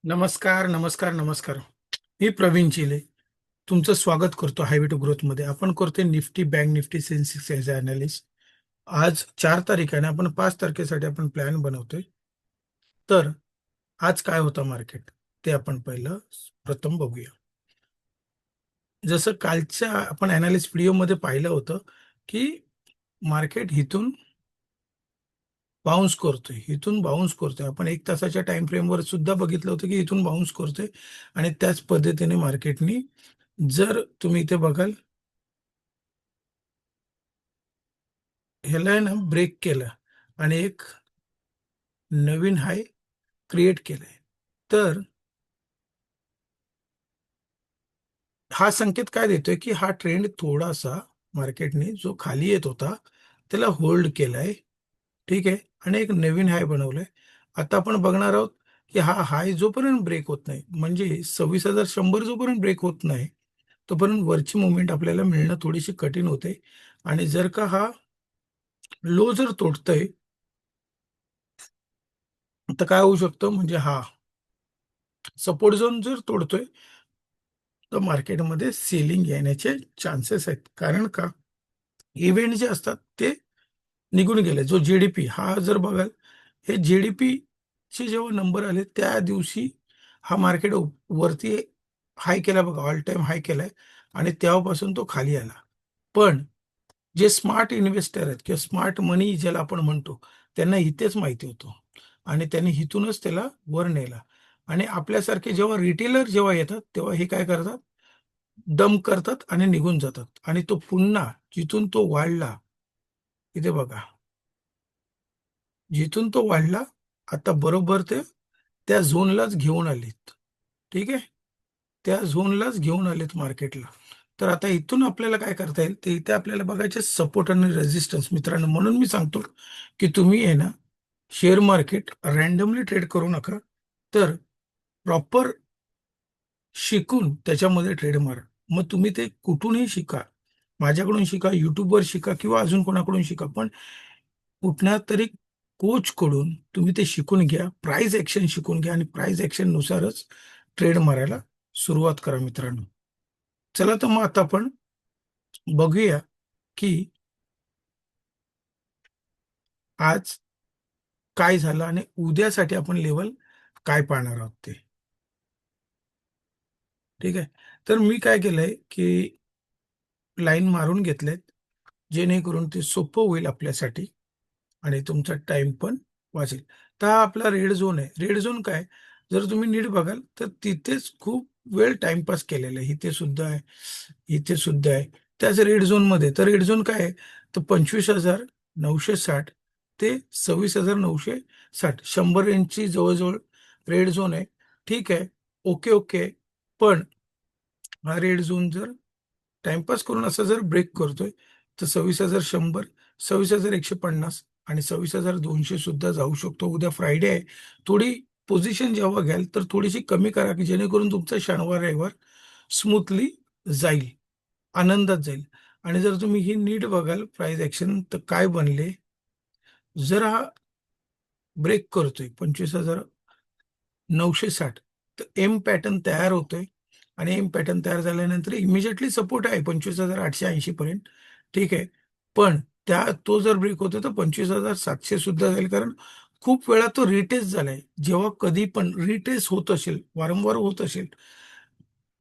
नमस्कार, नमस्कार, नमस्कार. मी प्रवीण चिले. तुमचं स्वागत करतो हायवे टू ग्रोथ मध्ये. आपण करतोय निफ्टी, बँक निफ्टी, सेन्सेक्स याचा अनालिस्ट. आज 4 तारीख आहे आणि आपण 5 तारखेसाठी आपण प्लॅन बनवतोय. तर आज काय होतं मार्केट ते आपण पहिलं प्रथम बघूया. जसं कालच्या आपण अनालिस्ट व्हिडिओमध्ये पाहिलं होतं की मार्केट इथून बाउन्स करतोय. आपण 1 तासाच्या टाइम फ्रेमवर सुद्धा बघितलं होतं की इथून बाउन्स करतोय आणि त्याच पद्धतीने मार्केटनी जर तुम्ही इथे बघाल, ह्याला आहे ना ब्रेक केलं आणि एक नवीन हाय क्रिएट केलाय. तर हा संकेत काय देतोय की हा ट्रेंड थोडासा मार्केटने जो खाली येत होता त्याला होल्ड केलाय. ठीक आहे. आणि एक नवीन हाय बनवलाय. आता आपण बघणार आहोत की हा हाय जोपर्यंत ब्रेक होत नाही, म्हणजे 26,100 जोपर्यंत ब्रेक होत नाही तोपर्यंत वरची मुवमेंट आपल्याला मिळणं थोडीशी कठीण होते. आणि जर का हा लो जर तोडतोय तर काय होऊ शकतं, म्हणजे हा सपोर्ट झोन जर तोडतोय तर मार्केटमध्ये सेलिंग येण्याचे चान्सेस आहेत. कारण का, इव्हेंट जे असतात ते निघून गेले. जो जीडीपी हा जर बघाल, हे जीडीपी चे जेव्हा नंबर आले त्या दिवशी हा मार्केट वरती हाय केला बघा, ऑल टाइम हाय केलाय आणि तेव्हापासून तो खाली आला. पण जे स्मार्ट इन्व्हेस्टर आहेत किंवा स्मार्ट मनी ज्याला आपण म्हणतो, त्यांना इथेच माहिती होतं आणि त्यांनी इथूनच त्याला वर नेला. आणि आपल्यासारखे जेव्हा रिटेलर जेव्हा येतात तेव्हा हे काय करतात, डंप करतात आणि निघून जातात आणि तो पुन्हा जिथून तो वाढला, इथे बघा, जिथून तो वाढला आता बरोबर ते त्या झोनलाच घेऊन आलेत. ठीक आहे. त्या झोनलाच घेऊन आलेत मार्केटला. तर आता इथून आपल्याला काय करता येईल, ते इथे आपल्याला बघायचे सपोर्ट आणि रेझिस्टन्स. मित्रांनो, म्हणून मी सांगतो की तुम्ही आहे ना, शेअर मार्केट रँडमली ट्रेड करू नका. तर प्रॉपर शिकून त्याच्यामध्ये ट्रेड मारा. मग तुम्ही ते कुठूनही शिका, माझ्याकडून शिका, युट्यूबवर शिका किंवा अजून कोणाकडून शिका, पण कुठल्या तरी कोच कडून तुम्ही ते शिकून घ्या, प्राइस ऍक्शन शिकून घ्या आणि प्राइस ऍक्शन नुसारच ट्रेड मारायला सुरुवात करा मित्रांनो. चला तर मग आता आपण बघूया की आज काय झालं आणि उद्यासाठी आपण लेवल काय पाहणार आहोत ते. ठीक आहे. तर मी काय केलंय की लाईन मारून घेतलेत, जेणेकरून ते सोपं होईल आपल्यासाठी आणि तुमचा टाइम पण वाचेल. तर हा आपला रेड झोन आहे. रेड झोन काय, जर तुम्ही नीट बघाल तर तिथेच खूप वेळ टाइमपास केलेला आहे. इथे सुद्धा आहे, इथे सुद्धा आहे. त्याच रेड झोन मध्ये, तर रेड झोन काय आहे, तर 25,960 ते 26,960, 100 रेंजची जवळजवळ रेड झोन आहे. ठीक आहे. Okay okay. पण हा रेड झोन जर टाइमपास करून असं जर ब्रेक करतोय तर 26,100, 26,150 आणि 26,200 सुद्धा जाऊ शकतो. उद्या फ्रायडे आहे. थोडी पोझिशन जेव्हा घ्याल तर थोडीशी कमी करा की जेणेकरून तुमचा शनिवार रविवार स्मूथली जाईल, आनंदात जाईल. आणि जर तुम्ही ही नीट बघाल प्राइस ऍक्शन, तर काय बनले, जर हा ब्रेक करतोय 25,960, तर एम पॅटर्न तयार होतोय आणि एम पॅटर्न तयार झाल्यानंतर इमिजिएटली सपोर्ट आहे 25,880 पर्यंत. ठीक आहे. पण तो जर ब्रेक होतो तर 25,700 सुद्धा जाईल. कारण खूप वेळा तो रिटेस्ट झालाय. जेव्हा कधी पण रिटेस्ट होत असेल, वारंवार होत असेल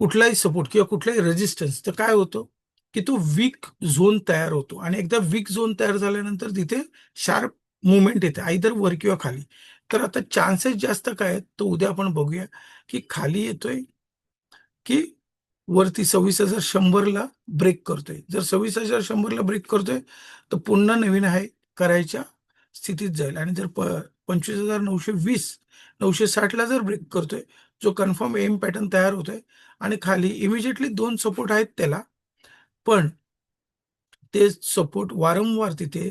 कुठलाही सपोर्ट किंवा कुठलाही रेजिस्टन्स, तर काय होतं की तो वीक झोन तयार होतो आणि एकदा वीक झोन तयार झाल्यानंतर तिथे शार्प मुवमेंट येते, आयदर वर किंवा खाली. तर आता चान्सेस जास्त काय आहेत, तर उद्या आपण बघूया की खाली येतोय की वरती 26,100ला ब्रेक करतोय. जर 26,100ला ब्रेक करतोय तर पुन्हा नवीन हाय करायच्या स्थितीत जाईल. आणि जर 25,920, 960ला जर ब्रेक करतोय, जो कन्फर्म एम पॅटर्न तयार होतोय आणि खाली इमिजिएटली दोन सपोर्ट आहेत त्याला, पण ते सपोर्ट वारंवार तिथे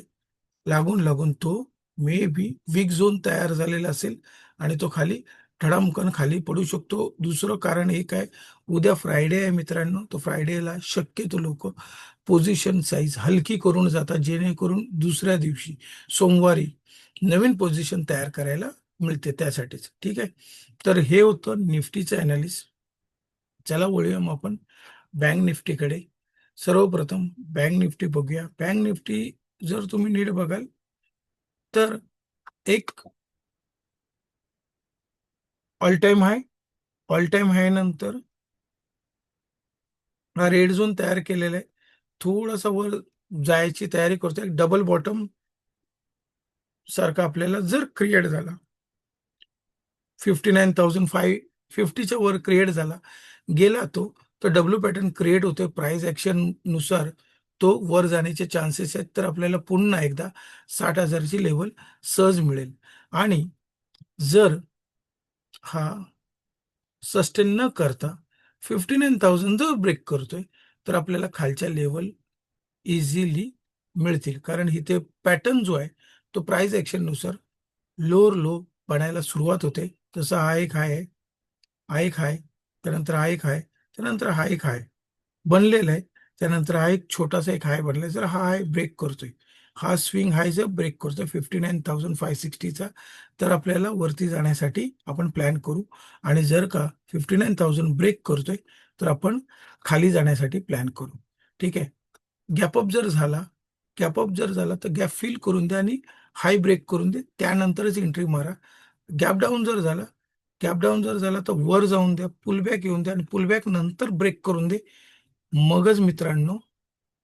लागून लागून तो मे बी वीक झोन तयार झालेला असेल आणि तो खाली धडामकन खाली पडू शकतो. दुसरं कारण एक आहे, उद्या फ्रायडे आहे मित्रांनो. तो फ्रायडेला शक्यतो लोक पोझिशन साईज हलकी करून जातात, जेणेकरून दुसऱ्या दिवशी सोमवारी नवीन पोझिशन तयार करायला मिळते त्यासाठीच. ठीक आहे. तर हे होतं निफ्टीचं अनालिसिस. चला वळूया मग आपण बँक निफ्टीकडे. सर्वप्रथम बँक निफ्टी बघूया. बँक निफ्टी जर तुम्ही नीट बघाल तर एक ऑल टाइम हाय, ऑल टाइम हाय नंतर हा रेड झोन तयार केलेला आहे. थोडासा वर जायची तयारी करतोय. डबल बॉटम सारखा आपल्याला जर क्रिएट झाला 59,550च्या वर क्रिएट झाला गेला तो, तर डब्ल्यू पॅटर्न क्रिएट होतोय. प्राइस ऍक्शन नुसार तो वर जाण्याचे चान्सेस आहेत. तर आपल्याला पुन्हा एकदा 60,000ची लेवल सहज मिळेल. आणि जर हा सस्टेन न करता 59,000 जर ब्रेक करतोय, तर आपल्याला खालच्या लेवल इझिली मिळतील. कारण इथे पॅटर्न जो आहे तो प्राइस ऍक्शन नुसार लोअर लो बनायला सुरुवात होते. तसं हा एक हाय आहे, हा एक हाय, त्यानंतर हा एक हाय, त्यानंतर हा एक हाय बनलेला आहे. त्यानंतर हा एक छोटासा एक हाय बनलाय. जर हा हाय ब्रेक करतोय, हा स्विंग हाय जर ब्रेक करतोय 59,560चा, तर आपल्याला वरती जाण्यासाठी आपण प्लॅन करू. आणि जर का 59,000 ब्रेक करतोय, तर आपण खाली जाण्यासाठी प्लॅन करू. ठीक आहे. गॅपअप जर झाला, गॅपअप जर झाला तर गॅप फिल करून द्या आणि हाय ब्रेक करून दे, त्यानंतरच एंट्री मारा. गॅप डाऊन जर झाला, गॅप डाऊन जर झाला तर वर जाऊन द्या, पुलबॅक येऊन द्या आणि पुलबॅक नंतर ब्रेक करून दे. मगच मित्रांनो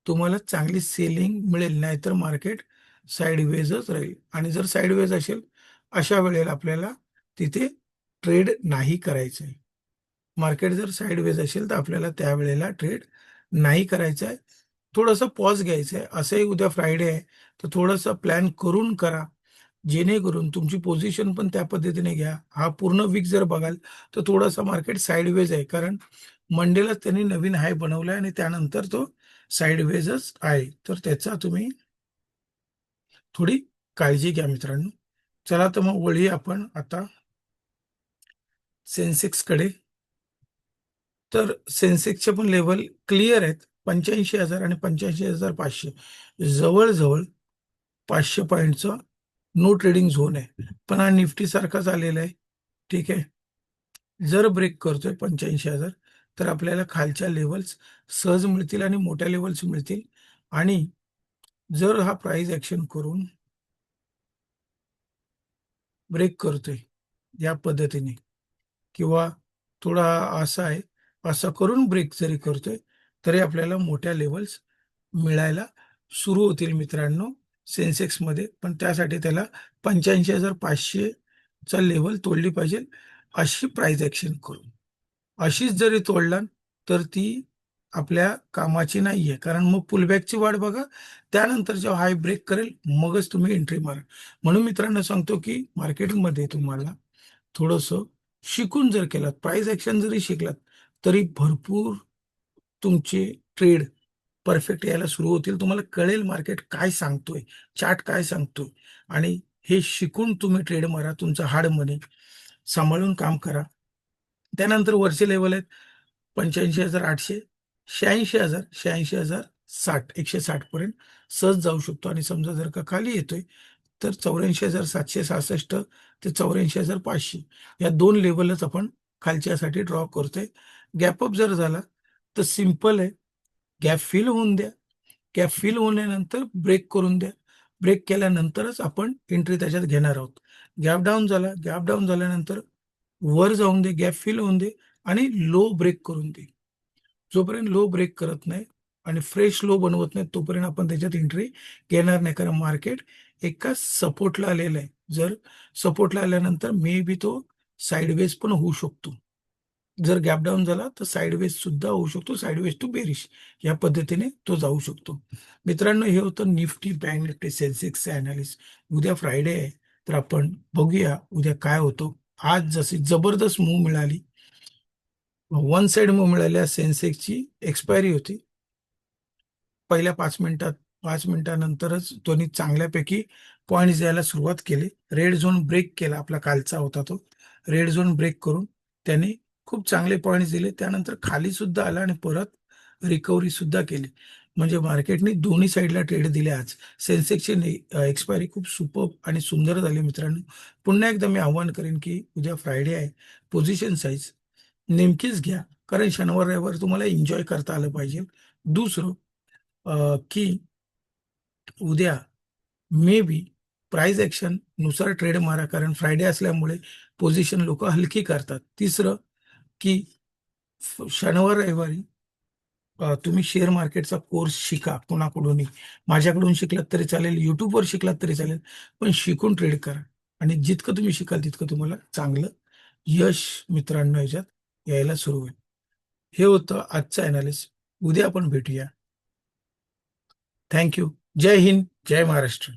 तुम्हाला चांगली सेलिंग मिळेल. नाहीतर मार्केट साईडवेजच राहील. आणि जर साईडवेज असेल, अशा वेळेला आपल्याला तिथे ट्रेड नाही करायचं आहे. मार्केट जर साईडवेज असेल तर आपल्याला त्यावेळेला ट्रेड नाही करायचा आहे. थोडंसं पॉज घ्यायचं आहे. असंही उद्या फ्रायडे आहे, तर थोडंसं प्लॅन करून करा, जेणेकरून तुमची पोझिशन पण त्या पद्धतीने घ्या. हा पूर्ण वीक जर बघाल तर थोडासा मार्केट साईडवेज आहे. कारण मंडेला त्यांनी नवीन हाय बनवलाय आणि त्यानंतर तो साईडवेजच आहे. तर त्याचा तुम्ही थोडी काळजी घ्या मित्रांनो. चला तर मग वळी आपण आता सेन्सेक्सकडे. तर सेन्सेक्सचे पण लेवल क्लिअर आहेत. 85,000 आणि 85,500 जवळजवळ 500 पॉईंटचा नो ट्रेडिंग झोन आहे. पण हा निफ्टी सारखाच आलेला आहे. ठीक आहे. जर ब्रेक करतोय 85,000, तर आपल्याला खालच्या लेवल्स सहज मिळतील आणि मोठ्या लेवल्स मिळतील. आणि जर हा प्राइस ऍक्शन करून ब्रेक करतोय या पद्धतीने, किंवा थोडा असा आहे, असं करून ब्रेक जरी करतोय, तरी आपल्याला मोठ्या लेवल्स मिळायला सुरू होतील मित्रांनो सेन्सेक्समध्ये. पण त्यासाठी त्याला 85,500 चा लेवल तोडली पाहिजे, अशी प्राइस ऍक्शन करून. अशीच जरी तोडला तर ती आपल्या कामाची नाहीये. कारण मग पुलबॅकची वाट बघा, त्यानंतर जेव्हा हाय ब्रेक करेल मगच तुम्ही एंट्री मारा. म्हणून मित्रांनो सांगतो की मार्केटमध्ये तुम्हाला थोडंसं शिकून जर केलात, प्राइस ऍक्शन जरी शिकलात, तरी भरपूर तुमचे ट्रेड परफेक्ट यायला सुरू होतील. तुम्हाला कळेल मार्केट काय सांगतोय, चार्ट काय सांगतोय. आणि हे शिकून तुम्ही ट्रेड मारा. तुमचं हार्ड मनी सांभाळून काम करा. त्यानंतर वरचे लेवल आहेत 85,800, 86,000, 86,060, 160 पर्यंत सहज जाऊ शकतो. आणि समजा जर का खाली येतोय, तर 84,766 ते 84,500 या दोन लेवलच आपण खालच्यासाठी ड्रॉ करतोय. गॅपअप जर झाला तर सिंपल आहे, गॅप फिल होऊन द्या. गॅप फिल होण्यानंतर ब्रेक करून द्या. ब्रेक केल्यानंतरच आपण एंट्री त्याच्यात घेणार आहोत. गॅप डाऊन झाला, गॅप डाऊन झाल्यानंतर वर जाऊन दे, गॅप फिल होऊन दे आणि लो ब्रेक करून दे. जोपर्यंत लो ब्रेक करत नाही आणि फ्रेश लो बनवत नाही, तोपर्यंत आपण त्याच्यात एंट्री घेणार नाही. कारण मार्केट एका सपोर्टला आलेलं आहे. जर सपोर्टला आल्यानंतर मे बी तो साईडवेज पण होऊ शकतो. जर गॅप डाऊन झाला तर साईडवेज सुद्धा होऊ शकतो. साईडवेज टू बेरिश या पद्धतीने तो जाऊ शकतो. मित्रांनो, हे होतं निफ्टी, बँक निफ्टी, सेन्सेक्सचे अनालिसिस. उद्या फ्रायडे आहे, तर आपण बघूया उद्या काय होतं. आज जशी जबरदस्त मूव मिळाली, वन साइड मूव मिळाल्या. सेन्सेक्सची एक्सपायरी होती पहिल्या 5 मिनिटात. 5 मिनिटानंतरच त्यांनी चांगल्यापैकी पॉईंट्स द्यायला सुरुवात केली. रेड झोन ब्रेक केला, आपला कालचा होता तो. रेड झोन ब्रेक करून त्यांनी खूप चांगले पॉईंट्स दिले. त्यानंतर खाली सुद्धा आला आणि परत रिकव्हरी सुद्धा केली. म्हणजे मार्केटने दोन्ही साईडला ट्रेड दिले आज. सेन्सेक्सची एक्सपायरी खूप सुपर आणि सुंदर झाली मित्रांनो. पुन्हा एकदा मी आव्हान करेन की उद्या फ्रायडे आहे, पोझिशन साईज नेमकीच घ्या, कारण शनिवार रविवार तुम्हाला एन्जॉय करता आलं पाहिजे. दुसरं की उद्या मे बी प्राइस ऍक्शन नुसार ट्रेड मारा, कारण फ्रायडे असल्यामुळे पोझिशन लोक हलकी करतात. तिसरं की शनिवार रविवारी तुम्ही शेअर मार्केटचा कोर्स शिका कोणाकडूनही. माझ्याकडून शिकलात तरी चालेल, युट्यूबवर शिकलात तरी चालेल, पण शिकून ट्रेड करा. आणि जितकं तुम्ही शिकाल तितकं तुम्हाला चांगलं यश मित्रांनो याच्यात यायला सुरू होईल. हे होतं आजचं अनालिसिस. उद्या आपण भेटूया. थँक्यू. जय हिंद, जय महाराष्ट्र.